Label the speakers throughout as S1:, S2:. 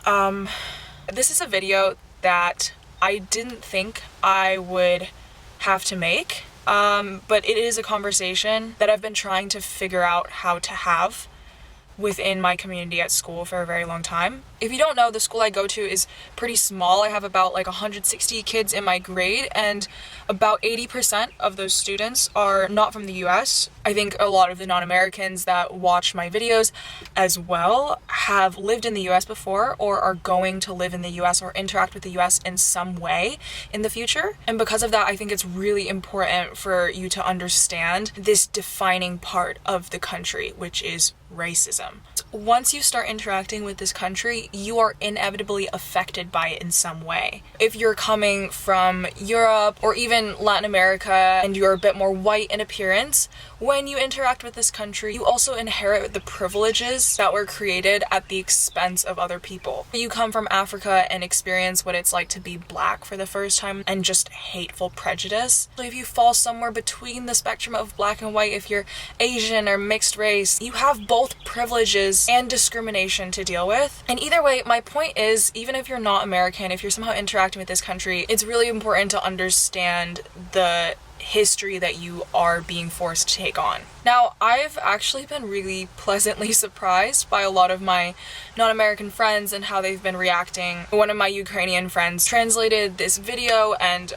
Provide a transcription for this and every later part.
S1: This is a video that I didn't think I would have to make, but it is a conversation that I've been trying to figure out how to have within my community at school for a very long time. If you don't know, the school I go to is pretty small. I have about like 160 kids in my grade, and about 80% of those students are not from the US. I think a lot of the non-Americans that watch my videos as well have lived in the US before or are going to live in the US or interact with the US in some way in the future. And because of that, I think it's really important for you to understand this defining part of the country, which is racism. Once you start interacting with this country, you are inevitably affected by it in some way. If you're coming from Europe or even Latin America and you're a bit more white in appearance, when you interact with this country, you also inherit the privileges that were created at the expense of other people. You come from Africa and experience what it's like to be black for the first time and just hateful prejudice. So if you fall somewhere between the spectrum of black and white, if you're Asian or mixed race, you have both privileges and discrimination to deal with. And either way, my point is, even if you're not American, if you're somehow interacting with this country, it's really important to understand the history that you are being forced to take on. Now, I've actually been really pleasantly surprised by a lot of my non-American friends and how they've been reacting. One of my Ukrainian friends translated this video and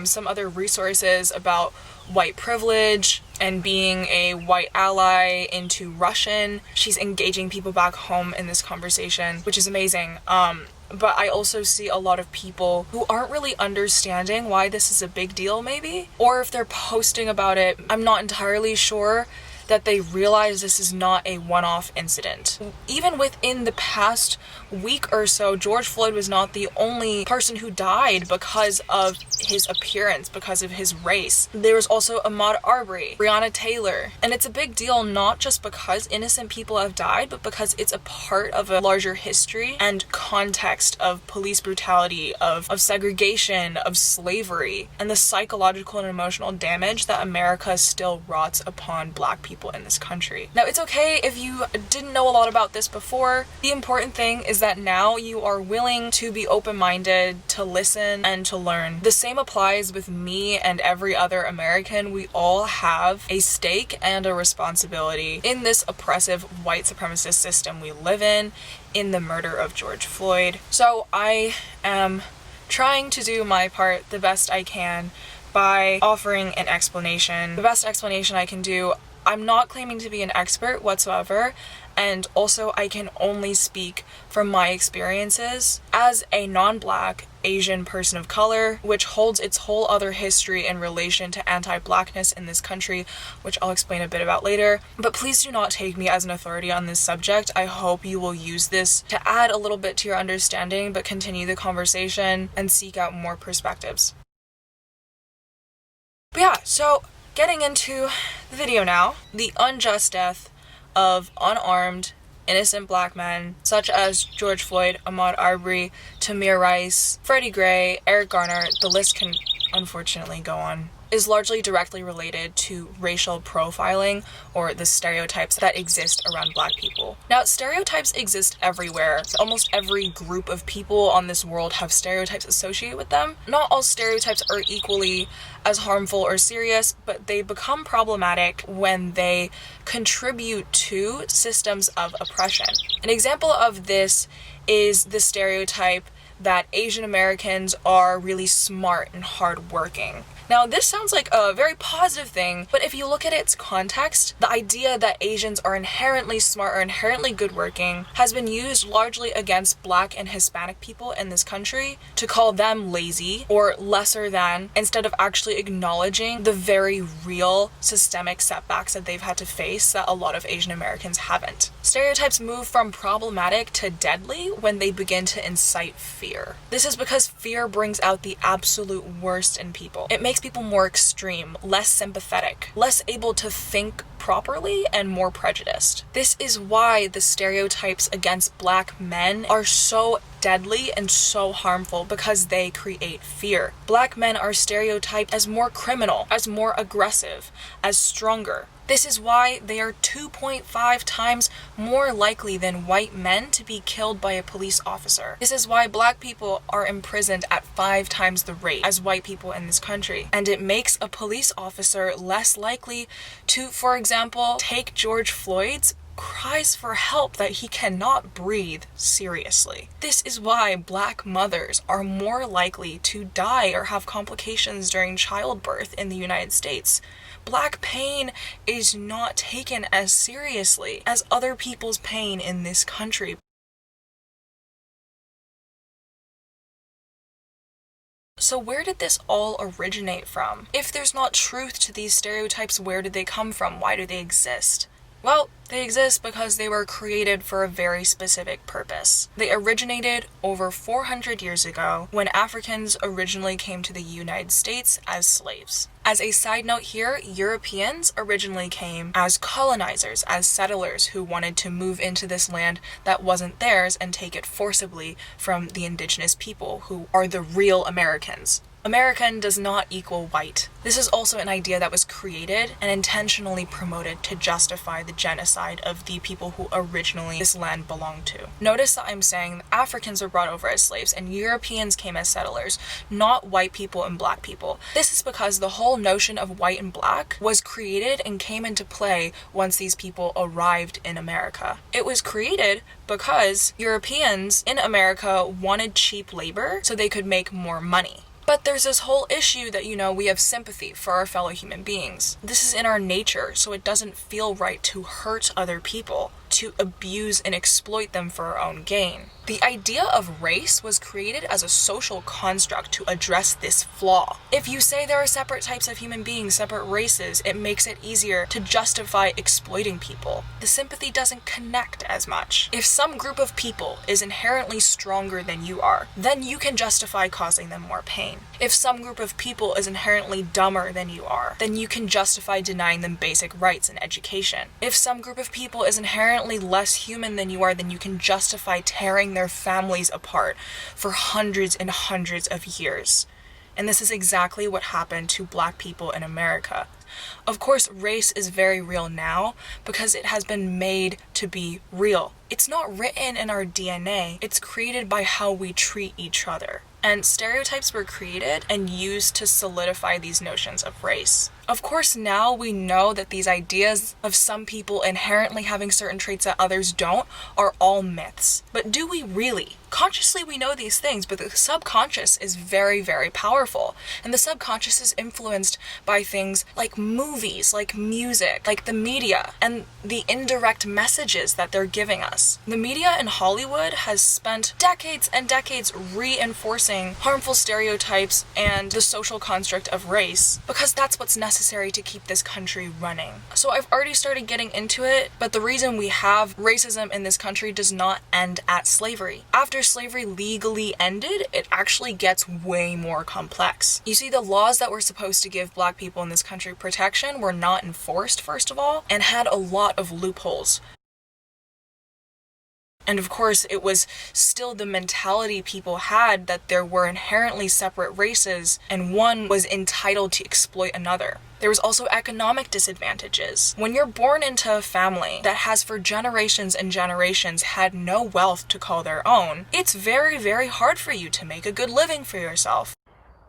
S1: some other resources about white privilege and being a white ally into Russian. She's engaging people back home in this conversation, which is amazing. But I also see a lot of people who aren't really understanding why this is a big deal, maybe. Or if they're posting about it, I'm not entirely sure that they realize this is not a one-off incident. Even within the past week or so, George Floyd was not the only person who died because of his appearance, because of his race. There was also Ahmaud Arbery, Breonna Taylor, and it's a big deal not just because innocent people have died, but because it's a part of a larger history and context of police brutality, of segregation, of slavery, and the psychological and emotional damage that America still rots upon Black people in this country. Now, it's okay if you didn't know a lot about this before. The important thing is that now you are willing to be open-minded, to listen, and to learn. The same applies with me and every other American. We all have a stake and a responsibility in this oppressive white supremacist system we live in the murder of George Floyd. So I am trying to do my part the best I can by offering an explanation. The best explanation I can do. I'm not claiming to be an expert whatsoever, and also I can only speak from my experiences as a non-Black Asian person of color, which holds its whole other history in relation to anti-blackness in this country, which I'll explain a bit about later. But please do not take me as an authority on this subject. I hope you will use this to add a little bit to your understanding, but continue the conversation and seek out more perspectives. But yeah, so getting into the video now, the unjust death of unarmed, innocent Black men, such as George Floyd, Ahmaud Arbery, Tamir Rice, Freddie Gray, Eric Garner, the list can unfortunately go on, is largely directly related to racial profiling or the stereotypes that exist around Black people. Now, stereotypes exist everywhere. Almost every group of people on this world have stereotypes associated with them. Not all stereotypes are equally as harmful or serious, but they become problematic when they contribute to systems of oppression. An example of this is the stereotype that Asian Americans are really smart and hardworking. Now, this sounds like a very positive thing, but if you look at its context, the idea that Asians are inherently smart or inherently good-working has been used largely against Black and Hispanic people in this country to call them lazy or lesser than, instead of actually acknowledging the very real systemic setbacks that they've had to face that a lot of Asian Americans haven't. Stereotypes move from problematic to deadly when they begin to incite fear. This is because fear brings out the absolute worst in people. It makes people more extreme, less sympathetic, less able to think properly, and more prejudiced. This is why the stereotypes against Black men are so deadly and so harmful, because they create fear. Black men are stereotyped as more criminal, as more aggressive, as stronger. This is why they are 2.5 times more likely than white men to be killed by a police officer. This is why black people are imprisoned at 5 times the rate as white people in this country. And it makes a police officer less likely to, for example, take George Floyd's cries for help that he cannot breathe seriously. This is why black mothers are more likely to die or have complications during childbirth in the United States. Black pain is not taken as seriously as other people's pain in this country. So where did this all originate from? If there's not truth to these stereotypes, where did they come from? Why do they exist? Well, they exist because they were created for a very specific purpose. They originated over 400 years ago when Africans originally came to the United States as slaves. As a side note here, Europeans originally came as colonizers, as settlers who wanted to move into this land that wasn't theirs and take it forcibly from the indigenous people who are the real Americans. American does not equal white. This is also an idea that was created and intentionally promoted to justify the genocide of the people who originally this land belonged to. Notice that I'm saying Africans were brought over as slaves and Europeans came as settlers, not white people and black people. This is because the whole notion of white and black was created and came into play once these people arrived in America. It was created because Europeans in America wanted cheap labor so they could make more money. But there's this whole issue that, we have sympathy for our fellow human beings. This is in our nature, so it doesn't feel right to hurt other people, to abuse and exploit them for our own gain. The idea of race was created as a social construct to address this flaw. If you say there are separate types of human beings, separate races, it makes it easier to justify exploiting people. The sympathy doesn't connect as much. If some group of people is inherently stronger than you are, then you can justify causing them more pain. If some group of people is inherently dumber than you are, then you can justify denying them basic rights and education. If some group of people is inherently less human than you are, then you can justify tearing their families apart for hundreds and hundreds of years. And this is exactly what happened to black people in America. Of course, race is very real now because it has been made to be real. It's not written in our DNA. It's created by how we treat each other. And stereotypes were created and used to solidify these notions of race. Of course, now we know that these ideas of some people inherently having certain traits that others don't are all myths. But do we really? Consciously, we know these things, but the subconscious is very, very powerful. And the subconscious is influenced by things like movies, like music, like the media, and the indirect messages that they're giving us. The media in Hollywood has spent decades and decades reinforcing harmful stereotypes and the social construct of race because that's what's necessary to keep this country running. So I've already started getting into it, but the reason we have racism in this country does not end at slavery. After slavery legally ended, it actually gets way more complex. You see, the laws that were supposed to give black people in this country protection were not enforced, first of all, and had a lot of loopholes. And of course, it was still the mentality people had that there were inherently separate races and one was entitled to exploit another. There was also economic disadvantages. When you're born into a family that has for generations and generations had no wealth to call their own, it's very, very hard for you to make a good living for yourself.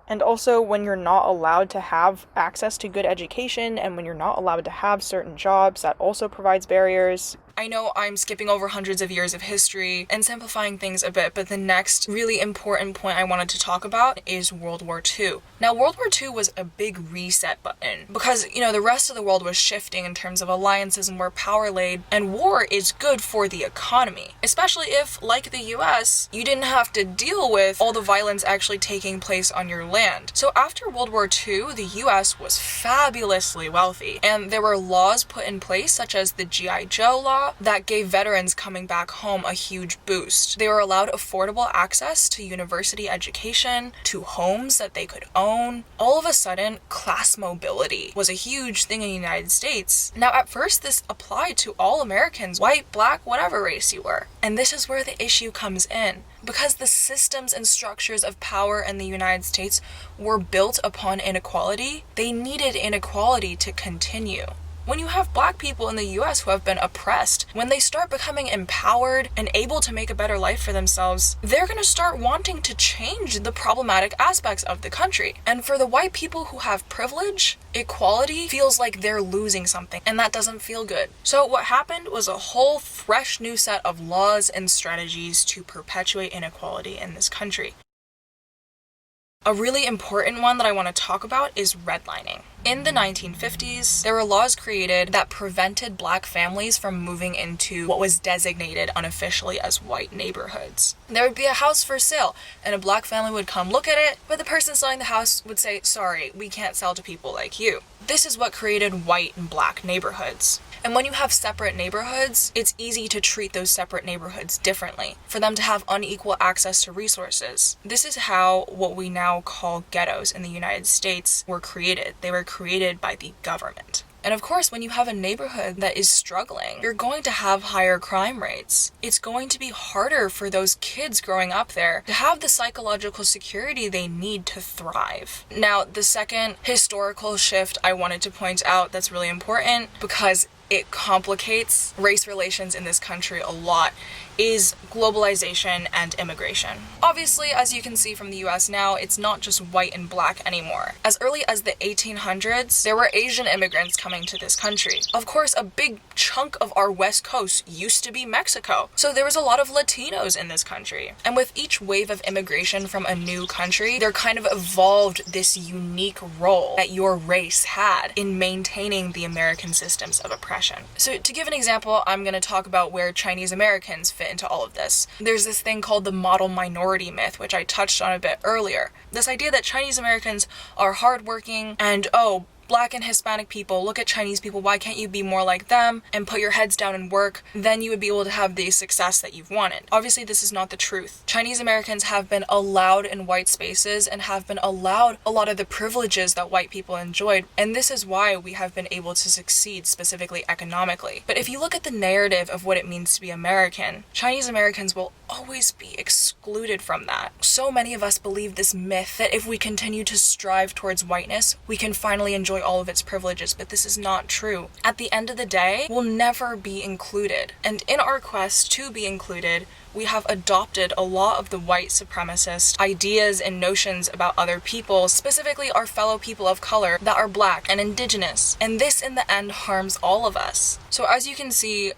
S1: And also when you're not allowed to have access to good education and when you're not allowed to have certain jobs, that also provides barriers. I know I'm skipping over hundreds of years of history and simplifying things a bit, but the next really important point I wanted to talk about is World War II. Now, World War II was a big reset button because, the rest of the world was shifting in terms of alliances and where power laid, and war is good for the economy, especially if, like the US, you didn't have to deal with all the violence actually taking place on your land. So after World War II, the US was fabulously wealthy, and there were laws put in place such as the G.I. Joe law, that gave veterans coming back home a huge boost. They were allowed affordable access to university education, to homes that they could own. All of a sudden, class mobility was a huge thing in the United States. Now, at first, this applied to all Americans, white, black, whatever race you were. And this is where the issue comes in. Because the systems and structures of power in the United States were built upon inequality, they needed inequality to continue. When you have black people in the US who have been oppressed, when they start becoming empowered and able to make a better life for themselves, they're going to start wanting to change the problematic aspects of the country. And for the white people who have privilege, equality feels like they're losing something, and that doesn't feel good. So what happened was a whole fresh new set of laws and strategies to perpetuate inequality in this country. A really important one that I want to talk about is redlining. In the 1950s, there were laws created that prevented black families from moving into what was designated unofficially as white neighborhoods. There would be a house for sale, and a black family would come look at it, but the person selling the house would say, "Sorry, we can't sell to people like you." This is what created white and black neighborhoods. And when you have separate neighborhoods, it's easy to treat those separate neighborhoods differently, for them to have unequal access to resources. This is how what we now call ghettos in the United States were created. They were created by the government. And of course, when you have a neighborhood that is struggling, you're going to have higher crime rates. It's going to be harder for those kids growing up there to have the psychological security they need to thrive. Now, the second historical shift I wanted to point out that's really important, because it complicates race relations in this country a lot, is globalization and immigration. Obviously, as you can see from the US now, it's not just white and black anymore. As early as the 1800s, there were Asian immigrants coming to this country. Of course, a big chunk of our West Coast used to be Mexico, so there was a lot of Latinos in this country. And with each wave of immigration from a new country, there kind of evolved this unique role that your race had in maintaining the American systems of oppression. So to give an example, I'm going to talk about where Chinese Americans fit into all of this. There's this thing called the model minority myth, which I touched on a bit earlier. This idea that Chinese Americans are hardworking and, Black and Hispanic people, look at Chinese people, why can't you be more like them and put your heads down and work? Then you would be able to have the success that you've wanted. Obviously, this is not the truth. Chinese Americans have been allowed in white spaces and have been allowed a lot of the privileges that white people enjoyed, and this is why we have been able to succeed, specifically economically. But if you look at the narrative of what it means to be American, Chinese Americans will always be excluded from that. So many of us believe this myth that if we continue to strive towards whiteness, we can finally enjoy all of its privileges, but this is not true. At the end of the day, we'll never be included. And in our quest to be included, we have adopted a lot of the white supremacist ideas and notions about other people, specifically our fellow people of color that are black and indigenous. And this in the end harms all of us. So as you can see,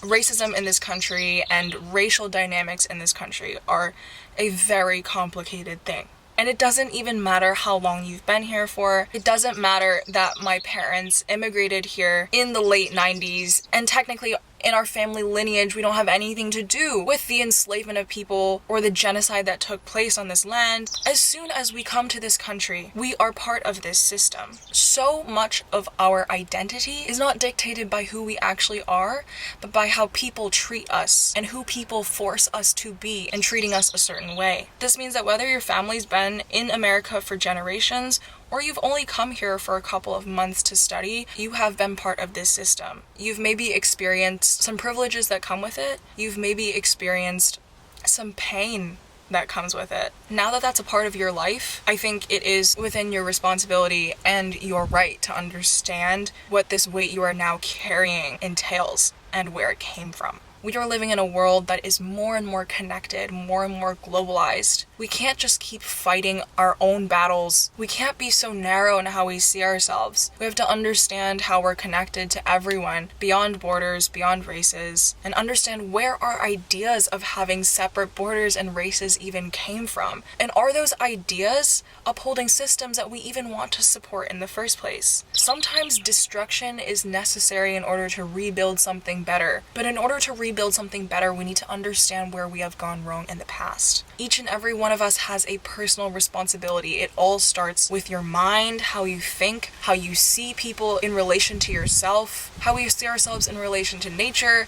S1: racism in this country and racial dynamics in this country are a very complicated thing. And it doesn't even matter how long you've been here for. It doesn't matter that my parents immigrated here in the late 90s, and technically in our family lineage, we don't have anything to do with the enslavement of people or the genocide that took place on this land. As soon as we come to this country, we are part of this system. So much of our identity is not dictated by who we actually are, but by how people treat us and who people force us to be in treating us a certain way. This means that whether your family's been in America for generations or you've only come here for a couple of months to study, you have been part of this system. You've maybe experienced some privileges that come with it. You've maybe experienced some pain that comes with it. Now that that's a part of your life, I think it is within your responsibility and your right to understand what this weight you are now carrying entails and where it came from. We are living in a world that is more and more connected, more and more globalized. We can't just keep fighting our own battles. We can't be so narrow in how we see ourselves. We have to understand how we're connected to everyone, beyond borders, beyond races, and understand where our ideas of having separate borders and races even came from. And are those ideas upholding systems that we even want to support in the first place? Sometimes destruction is necessary in order to rebuild something better. But in order to rebuild something better, we need to understand where we have gone wrong in the past. Each and every one of us has a personal responsibility. It all starts with your mind, how you think, how you see people in relation to yourself, how we see ourselves in relation to nature.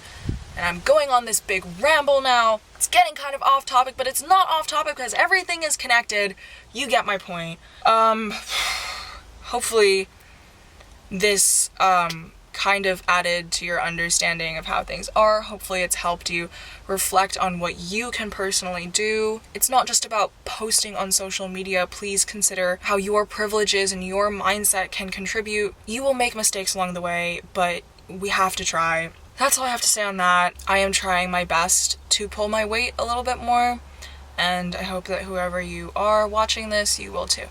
S1: And I'm going on this big ramble now. It's getting kind of off topic, but it's not off topic because everything is connected. You get my point. Hopefully this kind of added to your understanding of how things are. Hopefully it's helped you reflect on what you can personally do. It's not just about posting on social media. Please consider how your privileges and your mindset can contribute. You will make mistakes along the way, but we have to try. That's all I have to say on that. I am trying my best to pull my weight a little bit more, and I hope that whoever you are watching this, you will too.